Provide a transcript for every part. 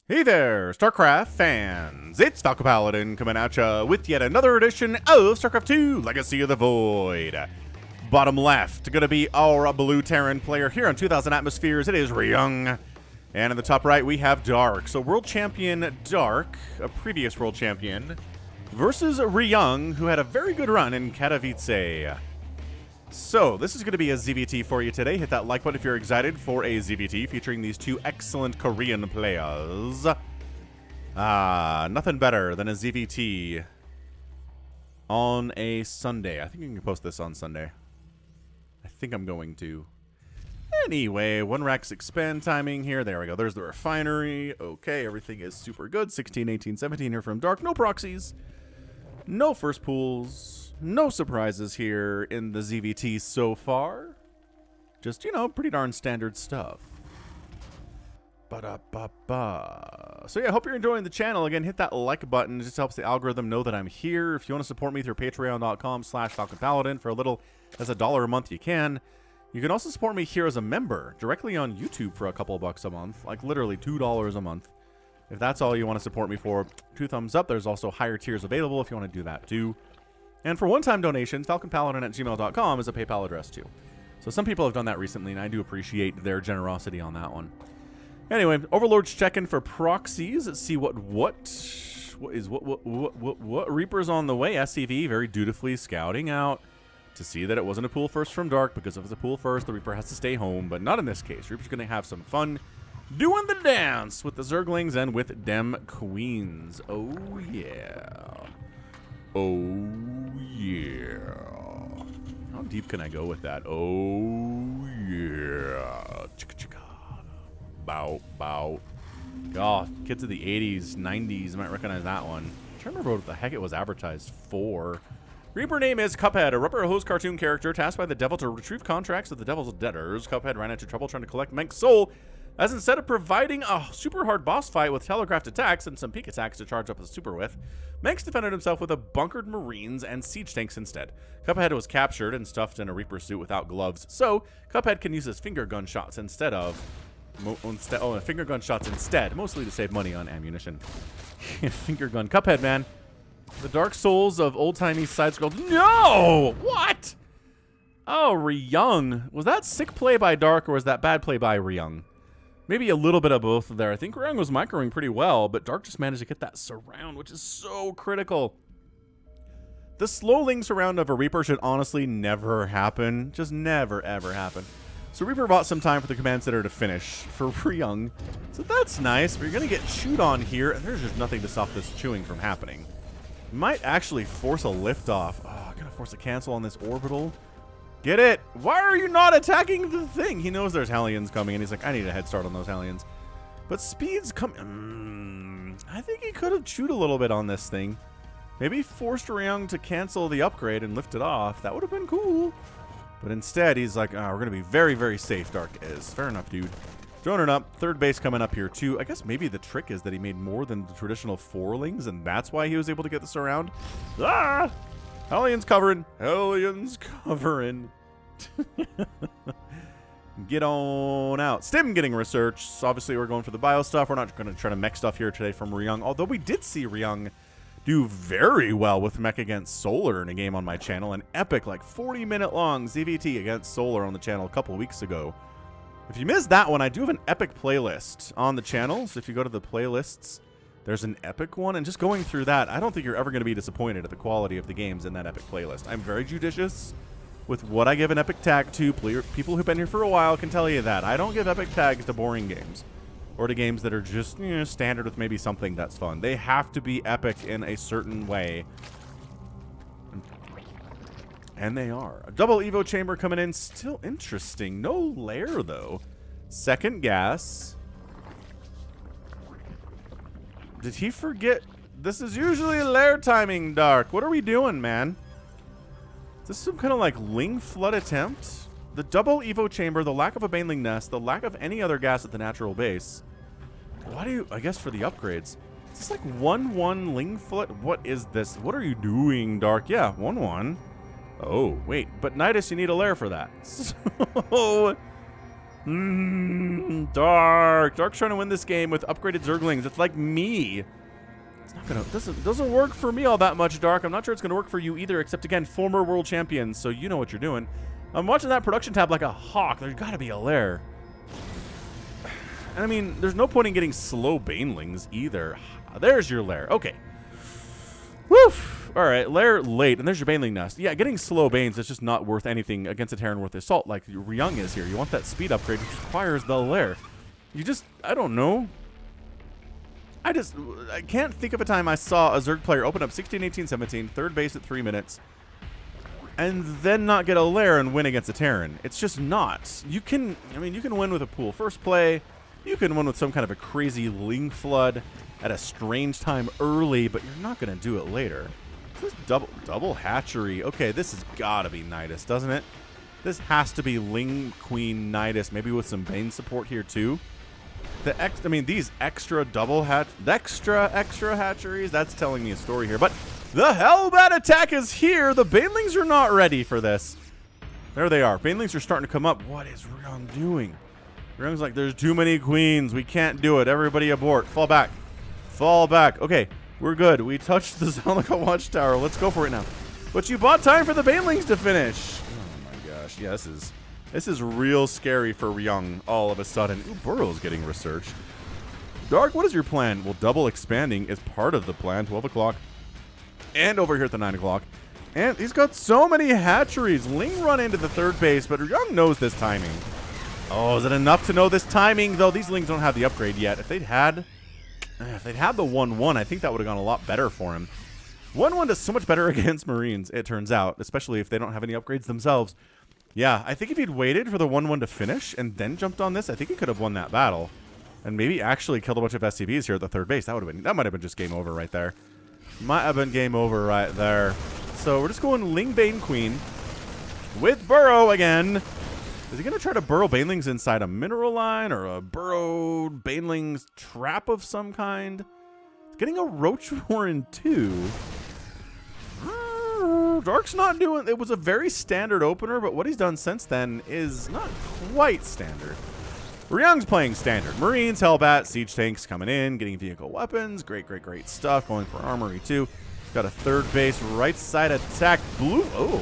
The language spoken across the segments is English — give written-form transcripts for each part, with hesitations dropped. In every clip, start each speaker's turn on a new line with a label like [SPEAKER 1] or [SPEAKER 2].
[SPEAKER 1] Hey there, StarCraft fans! It's Falcon Paladin coming at ya with yet another edition of StarCraft 2 Legacy of the Void. Bottom left, gonna be our blue Terran player here on 2000 Atmospheres. It is Ryung. And in the top right, we have Dark. So World Champion Dark, a previous World Champion, versus Ryung, who had a very good run in Katowice. So, this is going to be a ZVT for you today. Hit that like button if you're excited for a ZVT featuring these two excellent Korean players. Nothing better than a ZVT on a Sunday. I think you can post this on Sunday. I think I'm going to. Anyway, 1 Rax expand timing here. There we go. There's the refinery. Okay, everything is super good. 16, 18, 17 here from Dark. No proxies. No first pools. No surprises here in the ZVT so far. Just, you know, pretty darn standard stuff. Ba-da-ba-ba. So yeah, I hope you're enjoying the channel. Again, hit that like button. It just helps the algorithm know that I'm here. If you want to support me through patreon.com/FalconPaladin for a little as $1 a month, you can. You can also support me here as a member directly on YouTube for a couple bucks a month. Like literally $2 a month. If that's all you want to support me for, 2 thumbs up. There's also higher tiers available if you want to do that too. And for one-time donations, falconpaladin@gmail.com is a PayPal address too. So some people have done that recently, and I do appreciate their generosity on that one. Anyway, Overlord's checking for proxies. Let's see what Reaper's on the way. SCV very dutifully scouting out to see that it wasn't a pool first from Dark, because if it's a pool first, the Reaper has to stay home. But not in this case. Reaper's going to have some fun doing the dance with the Zerglings and with dem Queens. Oh yeah. Oh, yeah. How deep can I go with that? Oh, yeah. Chicka-chicka. Bow, bow. God, kids of the 80s, 90s might recognize that one. I'm trying to remember what the heck it was advertised for. Reaper name is Cuphead, a Rubber Hose cartoon character tasked by the devil to retrieve contracts of the devil's debtors. Cuphead ran into trouble trying to collect Mech's soul, as instead of providing a super hard boss fight with telegraphed attacks and some peek attacks to charge up a super with, Mech's defended himself with a bunkered marines and siege tanks instead. Cuphead was captured and stuffed in a Reaper suit without gloves, so Cuphead can use his finger gun shots instead of... finger gun shots instead, mostly to save money on ammunition. Finger gun Cuphead, man. The Dark Souls of old-timey side-scroll... No! What? Oh, Ryung. Was that sick play by Dark, or was that bad play by Ryung? Maybe a little bit of both there. I think Ryung was microing pretty well, but Dark just managed to get that surround, which is so critical. The slow ling surround of a Reaper should honestly never happen. Just never, ever happen. So Reaper bought some time for the command center to finish for Ryung. So that's nice, but you're going to get chewed on here, and there's just nothing to stop this chewing from happening. Might actually force a liftoff. Oh, I'm going to force a cancel on this orbital. Get it? Why are you not attacking the thing? He knows there's Hellions coming, and he's like, I need a head start on those Hellions. But speed's coming. I think he could have chewed a little bit on this thing. Maybe forced Ryung to cancel the upgrade and lift it off. That would have been cool. But instead, he's like, we're going to be very, very safe, Dark is. Fair enough, dude. Droning up. Third base coming up here, too. I guess maybe the trick is that he made more than the traditional 4-lings, and that's why he was able to get this around. Ah! Hellions covering. Hellions covering. Get on out. Stim getting research. So obviously, we're going for the bio stuff. We're not going to try to mech stuff here today from Ryung. Although we did see Ryung do very well with mech against Solar in a game on my channel. An epic, like 40-minute long ZVT against Solar on the channel a couple weeks ago. If you missed that one, I do have an epic playlist on the channel. So if you go to the playlists, there's an epic one, and just going through that, I don't think you're ever going to be disappointed at the quality of the games in that epic playlist. I'm very judicious with what I give an epic tag to. People who've been here for a while can tell you that. I don't give epic tags to boring games, or to games that are just, you know, standard with maybe something that's fun. They have to be epic in a certain way. And they are. A double Evo chamber coming in. Still interesting. No lair, though. Second gas. Did he forget? This is usually lair timing, Dark. What are we doing, man? Is this some kind of like Ling flood attempt? The double Evo chamber, the lack of a baneling nest, the lack of any other gas at the natural base. Why do you, I guess for the upgrades. Is this like 1-1 Ling flood? What is this? What are you doing, Dark? Yeah, 1-1. Oh, wait. But Nidus, you need a lair for that. So, Dark's trying to win this game with upgraded Zerglings. It's like me. It's not gonna doesn't work for me all that much, Dark. I'm not sure it's gonna work for you either, except again, former world champions, so you know what you're doing. I'm watching that production tab like a hawk. There's gotta be a lair. And I mean, there's no point in getting slow banelings either. There's your lair. Okay. Woof. All right, lair late, and there's your baneling nest. Yeah, getting slow banes is just not worth anything against a Terran worth assault like Ryung is here. You want that speed upgrade, which requires the lair. You just, I don't know. I can't think of a time I saw a Zerg player open up 16, 18, 17, third base at 3 minutes, and then not get a lair and win against a Terran. It's just not. You can, I mean, you can win with a pool first play. You can win with some kind of a crazy Ling Flood at a strange time early, but you're not going to do it later. This double hatchery. Okay, this has got to be Nidus, doesn't it? This has to be Ling Queen Nidus, maybe with some Bane support here too. I mean, these extra hatcheries, that's telling me a story here. But the Hellbat attack is here. The Banelings are not ready for this. There they are. Banelings are starting to come up. What is Ryung doing? Ryung's like, there's too many queens. We can't do it. Everybody abort. Fall back. Fall back. Okay, we're good. We touched the Zalika Watchtower. Let's go for it now. But you bought time for the Banelings to finish. Oh my gosh. Yeah, this is real scary for Ryung all of a sudden. Ooh, Burrow's getting researched. Dark, what is your plan? Well, double expanding is part of the plan. 12 o'clock. And over here at the 9 o'clock. And he's got so many hatcheries. Ling run into the third base, but Ryung knows this timing. Oh, is it enough to know this timing? Though these Lings don't have the upgrade yet. If they'd had the 1-1, I think that would have gone a lot better for him. 1-1 does so much better against Marines, it turns out, especially if they don't have any upgrades themselves. Yeah, I think if he'd waited for the 1-1 to finish and then jumped on this, I think he could have won that battle. And maybe actually killed a bunch of SCVs here at the third base. That might have been just game over right there. Might have been game over right there. So we're just going Ling Bane Queen with Burrow again. Is he going to try to burrow Banelings inside a mineral line or a burrowed Banelings trap of some kind? He's getting a Roach Warren too. Dark's not doing... It was a very standard opener, but what he's done since then is not quite standard. Ryung's playing standard. Marines, Hellbat, Siege Tanks coming in, getting vehicle weapons. Great, great, great stuff. Going for Armory too. Got a third base right side attack. Blue... Oh...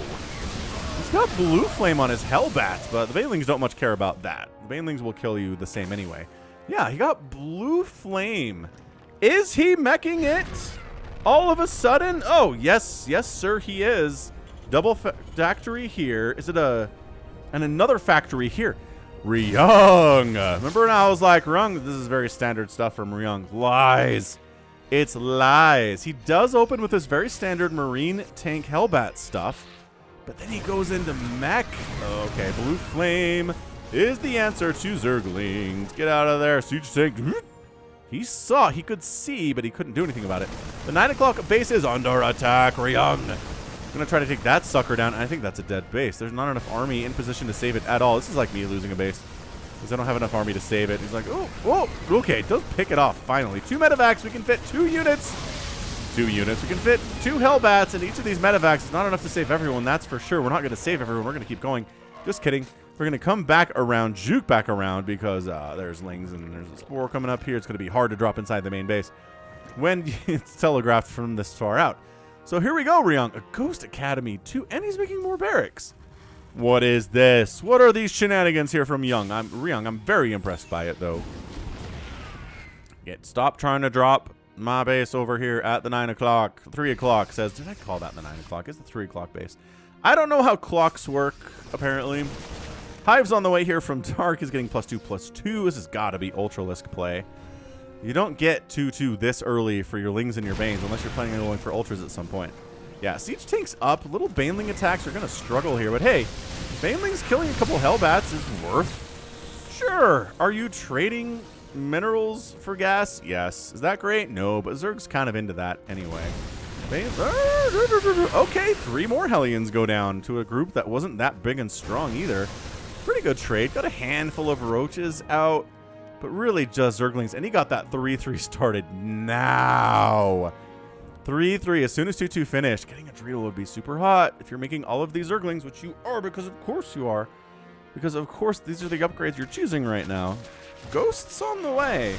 [SPEAKER 1] He's got Blue Flame on his Hellbats, but the Banelings don't much care about that. The Banelings will kill you the same anyway. Yeah, he got Blue Flame. Is he meching it all of a sudden? Oh, yes. Yes, sir, he is. Double factory here. Is it and another factory here? Ryung. Remember when I was like, Ryung, this is very standard stuff from Ryung. Lies. It's lies. He does open with this very standard Marine tank Hellbat stuff. But then he goes into mech. Okay, Blue Flame is the answer to Zerglings. Get out of there, Siege Tank. He saw, he could see, but he couldn't do anything about it. The 9 o'clock base is under attack. Ryung gonna try to take that sucker down. I think that's a dead base. There's not enough army in position to save it at all. This is like me losing a base because I don't have enough army to save it. He's like, oh, whoa, okay, does pick it off finally. 2 medevacs, we can fit 2 units. 2 units. We can fit 2 Hellbats, and each of these medevacs is not enough to save everyone, that's for sure. We're not going to save everyone. We're going to keep going. Just kidding. We're going to come back around, juke back around, because there's Lings and there's a Spore coming up here. It's going to be hard to drop inside the main base when it's telegraphed from this far out. So here we go, Ryung. A Ghost Academy 2, and he's making more barracks. What is this? What are these shenanigans here from Ryung? I'm very impressed by it, though. Stop trying to drop my base over here at the 9 o'clock. 3 o'clock says, did I call that the 9 o'clock? It's the 3 o'clock base. I don't know how clocks work, apparently. Hive's on the way here from Dark. He's getting +2/+2. This has got to be Ultralisk play. You don't get 2/2 this early for your Lings and your Banes unless you're planning on going for Ultras at some point. Yeah, Siege Tank's up. Little Baneling attacks are going to struggle here. But hey, Banelings killing a couple Hellbats is worth. Sure. Are you trading minerals for gas? Yes. Is that great? No, but Zerg's kind of into that anyway. Okay, 3 more Hellions go down to a group that wasn't that big and strong either. Pretty good trade. Got a handful of Roaches out, but really just Zerglings. And he got that 3-3 started now. 3-3 as soon as 2-2 finished. Getting a Dreidel would be super hot if you're making all of these Zerglings, which you are because of course you are. because of course these are the upgrades you're choosing right now. Ghosts on the way,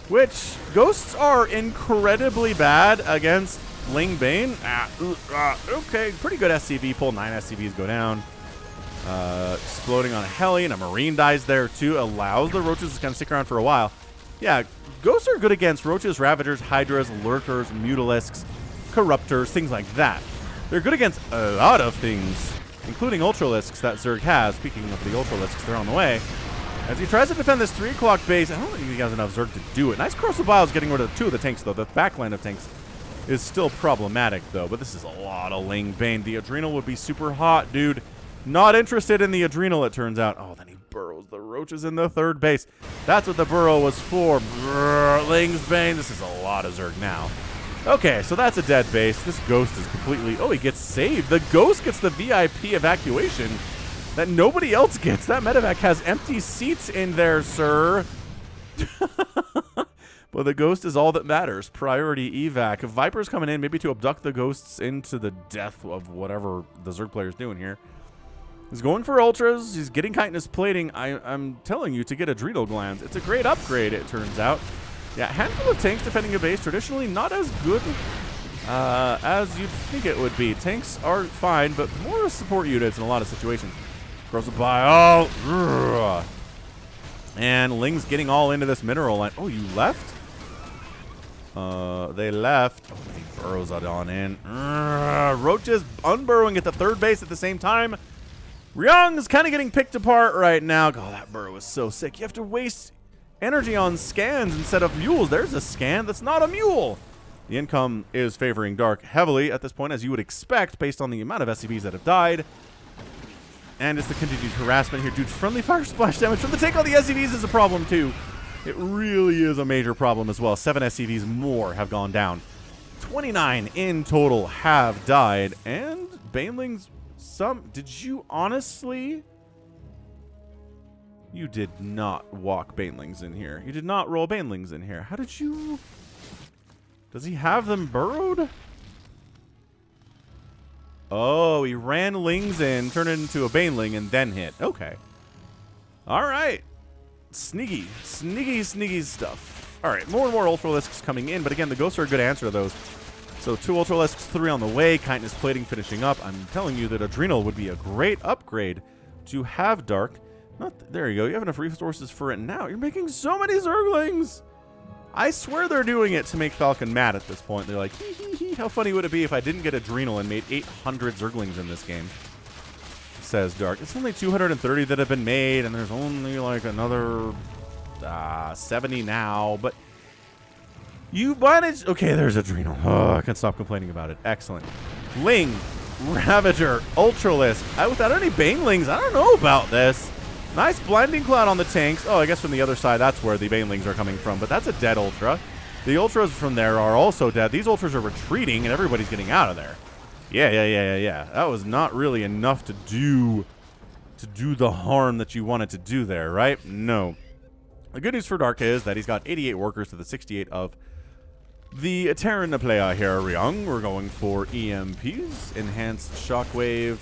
[SPEAKER 1] which ghosts are incredibly bad against Ling Bane. Okay, pretty good SCV pull. 9 SCVs go down. Exploding on a heli, and a Marine dies there too. Allows the Roaches to kind of stick around for a while. Yeah, ghosts are good against Roaches, Ravagers, Hydras, Lurkers, Mutalisks, Corruptors, things like that. They're good against a lot of things, including Ultralisks that Zerg has. Speaking of the Ultralisks, they're on the way. As he tries to defend this 3 o'clock base, I don't think he has enough Zerg to do it. Nice Corrosive Biles getting rid of 2 of the tanks, though. The backline of tanks is still problematic, though. But this is a lot of Ling Bane. The Adrenal would be super hot, dude. Not interested in the Adrenal, it turns out. Oh, then he burrows the Roaches in the 3rd base. That's what the burrow was for. Brrr, Ling's Bane. This is a lot of Zerg now. Okay, so that's a dead base. This Ghost is completely... Oh, he gets saved. The Ghost gets the VIP evacuation that nobody else gets. That medevac has empty seats in there, sir. But the Ghost is all that matters. Priority evac. Viper's coming in maybe to abduct the Ghosts into the death of whatever the Zerg player's doing here. He's going for Ultras. He's getting Chitinous Plating. I'm telling you to get Adrenal Glands. It's a great upgrade, it turns out. Yeah, handful of tanks defending a base. Traditionally not as good as you'd think it would be. Tanks are fine, but more support units in a lot of situations. Corrosive Bile. And Ling's getting all into this mineral line. Oh, you left? They left. Oh, he burrows it on in. Roaches unburrowing at the 3rd base at the same time. Ryung is kind of getting picked apart right now. Oh, that burrow is so sick. You have to waste energy on scans instead of mules. There's a scan that's not a mule. The income is favoring Dark heavily at this point, as you would expect, based on the amount of SCVs that have died. And it's the continued harassment here. Dude, friendly fire splash damage from the tank on the SCVs is a problem, too. It really is a major problem as well. 7 SCVs more have gone down. 29 in total have died. And Banelings, did you honestly... You did not walk Banelings in here. You did not roll Banelings in here. How did you... Does he have them burrowed? Oh, he ran Lings in, turned it into a Baneling, and then hit. Okay. All right. Sneaky. Sneaky stuff. All right, more and more Ultralisks coming in, but again, the Ghosts are a good answer to those. So 2 Ultralisks, 3 on the way. Chitinous Plating finishing up. I'm telling you that Adrenal would be a great upgrade to have Dark. There you go. You have enough resources for it now. You're making so many Zerglings. I swear they're doing it to make Falcon mad at this point. They're like, hee. How funny would it be if I didn't get Adrenal and made 800 Zerglings in this game? Says Dark. It's only 230 that have been made, and there's only like another 70 now. But you managed. Okay, there's Adrenal. Oh, I can't stop complaining about it. Excellent. Ling, Ravager, Ultralisk. Without any Banelings, I don't know about this. Nice Blinding Cloud on the tanks. Oh, I guess from the other side, that's where the Banelings are coming from. But that's a dead Ultra. The Ultras from there are also dead. These Ultras are retreating, and everybody's getting out of there. Yeah. That was not really enough to do the harm that you wanted to do there, right? No. The good news for Dark is that he's got 88 workers to the 68 of the Terran player here, Ryung. We're going for EMPs, Enhanced Shockwave.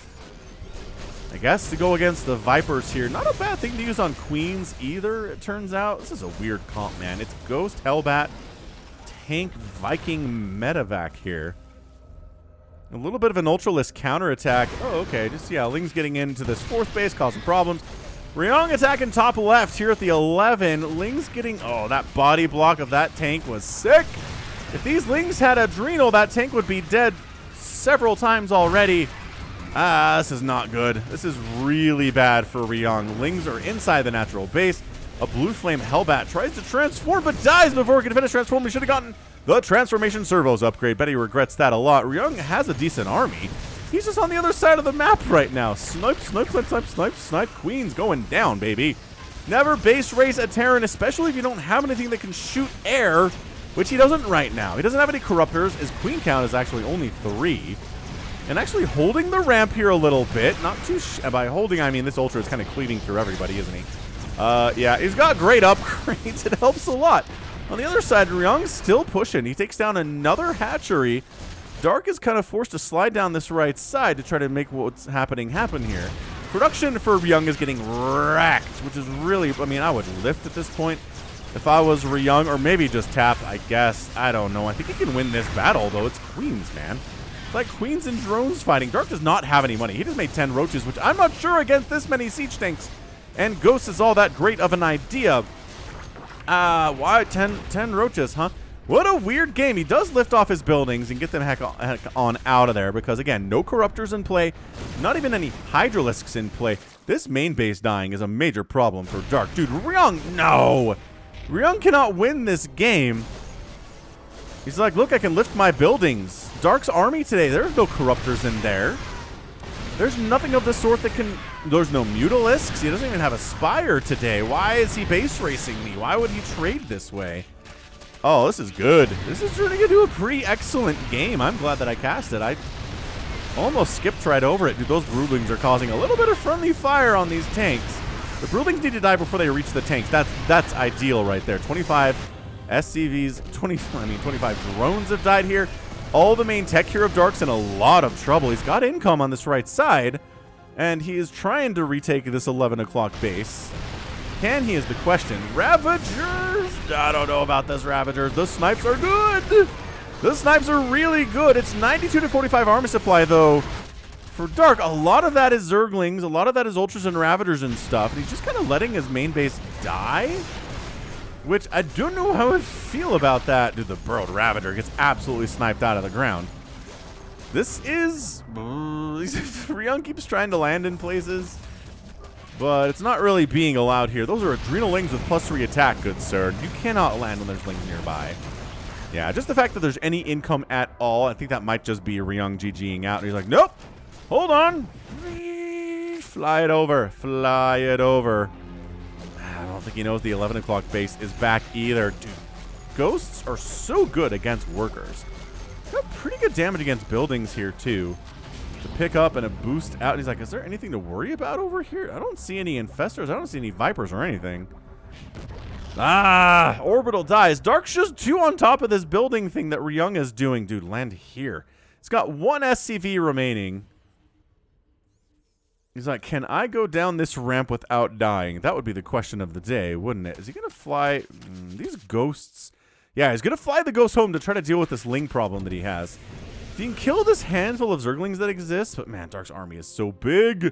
[SPEAKER 1] I guess to go against the Vipers here. Not a bad thing to use on Queens either, it turns out. This is a weird comp, man. It's Ghost, Hellbat, Tank, Viking, Medevac here. A little bit of an Ultralisk counterattack. Oh, okay. Just, yeah, Ling's getting into this 4th base, causing problems. Ryung attacking top left here at the 11. Ling's getting... Oh, that body block of that tank was sick. If these Lings had Adrenal, that tank would be dead several times already. This is not good. This is really bad for Ryung. Lings are inside the natural base. A Blue Flame Hellbat tries to transform, but dies before he can finish transforming. He should have gotten the Transformation Servos upgrade. Bet he regrets that a lot. Ryung has a decent army. He's just on the other side of the map right now. Snipe. Queen's going down, baby. Never base race a Terran, especially if you don't have anything that can shoot air, which he doesn't right now. He doesn't have any Corruptors. His Queen count is actually only 3. And actually holding the ramp here a little bit. Not too... by holding, I mean this Ultra is kind of cleaving through everybody, isn't he? Yeah, he's got great upgrades. It helps a lot. On the other side, Ryung's still pushing. He takes down another hatchery. Dark is kind of forced to slide down this right side to try to make what's happening happen here. Production for Ryung is getting wrecked, which is really, I mean, I would lift at this point if I was Ryung, or maybe just tap, I guess. I don't know. I think he can win this battle, though. It's Queens, man. It's like Queens and drones fighting. Dark does not have any money. He just made 10 roaches, which I'm not sure against this many siege tanks. And Ghost is all that great of an idea. Why 10 roaches, huh? What a weird game. He does lift off his buildings and get them heck on out of there because, again, no corruptors in play, not even any hydralisks in play. This main base dying is a major problem for Dark. Dude, Ryung, no! Ryung cannot win this game. He's like, look, I can lift my buildings. Dark's army today, there's no corruptors in there. There's nothing of the sort that can... There's no mutalisks. He doesn't even have a spire today. Why is he base racing me? Why would he trade this way? Oh, this is good. This is turning into a pretty excellent game. I'm glad that I cast it. I almost skipped right over it. Dude, those broodlings are causing a little bit of friendly fire on these tanks. The broodlings need to die before they reach the tanks. That's ideal right there. 25 SCVs, 25 drones have died here. All the main tech here of Dark's in a lot of trouble. He's got income on this right side, and he is trying to retake this 11 o'clock base. Can he is the question. Ravagers! I don't know about this Ravagers. The snipes are good. The snipes are really good. It's 92 to 45 army supply, though. For Dark, a lot of that is Zerglings. A lot of that is Ultras and Ravagers and stuff. And he's just kind of letting his main base die. Which, I don't know how I feel about that. Dude, the burrowed Ravager gets absolutely sniped out of the ground. This is... Ryung keeps trying to land in places. But it's not really being allowed here. Those are Adrenal Lings with +3 attack, good sir. You cannot land when there's Lings nearby. Yeah, just the fact that there's any income at all, I think that might just be Ryung GGing out. And he's like, nope, hold on. Fly it over. Fly it over. I don't think he knows the 11 o'clock base is back either. Dude, ghosts are so good against workers. Got pretty good damage against buildings here, too. To pick up and a boost out. And he's like, is there anything to worry about over here? I don't see any infestors. I don't see any vipers or anything. Ah, orbital dies. Dark's just 2 on top of this building thing that Ryung is doing. Dude, land here. It's got 1 SCV remaining. He's like, can I go down this ramp without dying? That would be the question of the day, wouldn't it? Is he going to fly these ghosts? Yeah, he's going to fly the ghost home to try to deal with this Ling problem that he has. He can kill this handful of Zerglings that exist, but man, Dark's army is so big.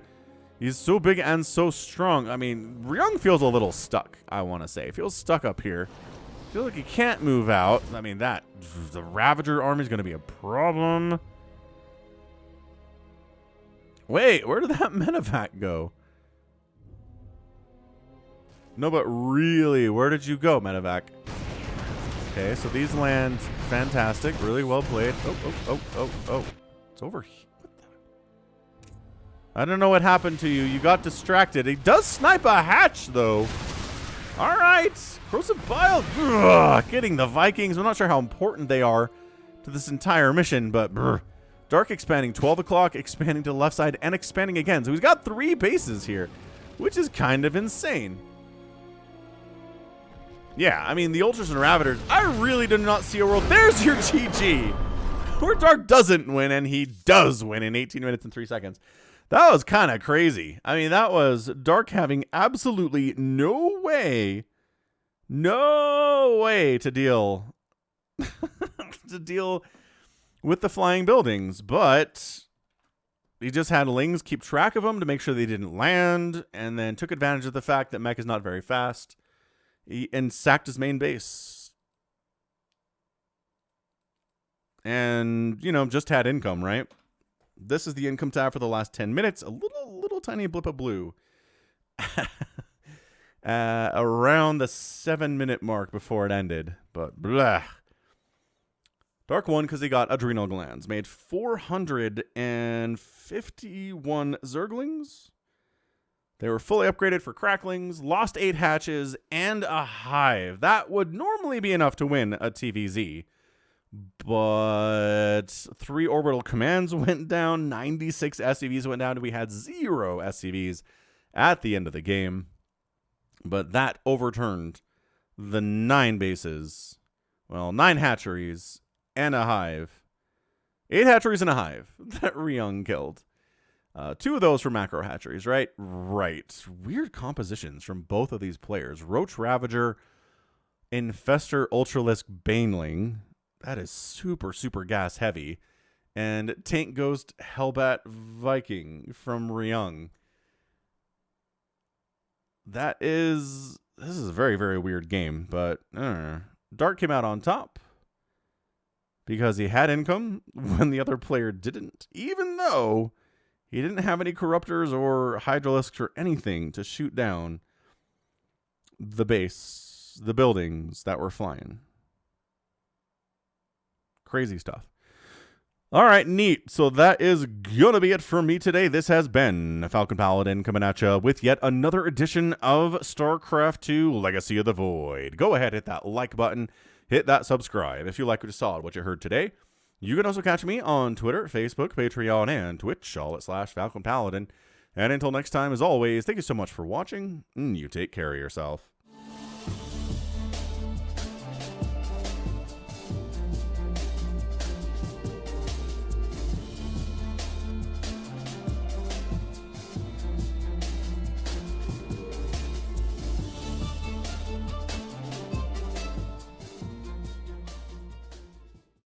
[SPEAKER 1] He's so big and so strong. I mean, Ryung feels a little stuck, I want to say. He feels stuck up here. Feels like he can't move out. I mean, the Ravager army is going to be a problem. Wait, where did that medevac go? No, but really, where did you go, medevac? Okay, so these land fantastic. Really well played. Oh. It's over here. What the? I don't know what happened to you. You got distracted. He does snipe a hatch, though. All right. Corrosive Bile. Ugh, getting the Vikings. I'm not sure how important they are to this entire mission, but Dark expanding. 12 o'clock, expanding to the left side, and expanding again. So he's got 3 bases here, which is kind of insane. Yeah, I mean, the Ultras and Ravagers, I really do not see a world. There's your GG. Where Dark doesn't win, and he does win in 18 minutes and 3 seconds. That was kind of crazy. I mean, that was Dark having absolutely no way to deal with the flying buildings. But he just had Lings keep track of them to make sure they didn't land, and then took advantage of the fact that MECH is not very fast. And sacked his main base. And, you know, just had income, right? This is the income tab for the last 10 minutes. A little tiny blip of blue. Around the 7-minute mark before it ended. But, blah. Dark won because he got adrenal glands. Made 451 Zerglings. They were fully upgraded for cracklings, lost 8 hatches, and a hive. That would normally be enough to win a TVZ. But 3 orbital commands went down, 96 SCVs went down, and we had 0 SCVs at the end of the game. But that overturned the 9 bases. Well, 9 hatcheries and a hive. 8 hatcheries and a hive that Ryung killed. Two of those for macro hatcheries, right? Right. Weird compositions from both of these players. Roach Ravager, Infestor Ultralisk Baneling. That is super, super gas heavy. And Tank Ghost Hellbat Viking from Ryung. This is a very, very weird game, but Dark came out on top because he had income when the other player didn't, even though he didn't have any Corruptors or Hydralisks or anything to shoot down the base, the buildings that were flying. Crazy stuff. All right, neat. So that is going to be it for me today. This has been Falcon Paladin coming at you with yet another edition of StarCraft 2 Legacy of the Void. Go ahead, hit that like button, hit that subscribe if you like what you saw, what you heard today. You can also catch me on Twitter, Facebook, Patreon, and Twitch, all at /Falcon Paladin. And until next time, as always, thank you so much for watching, and you take care of yourself.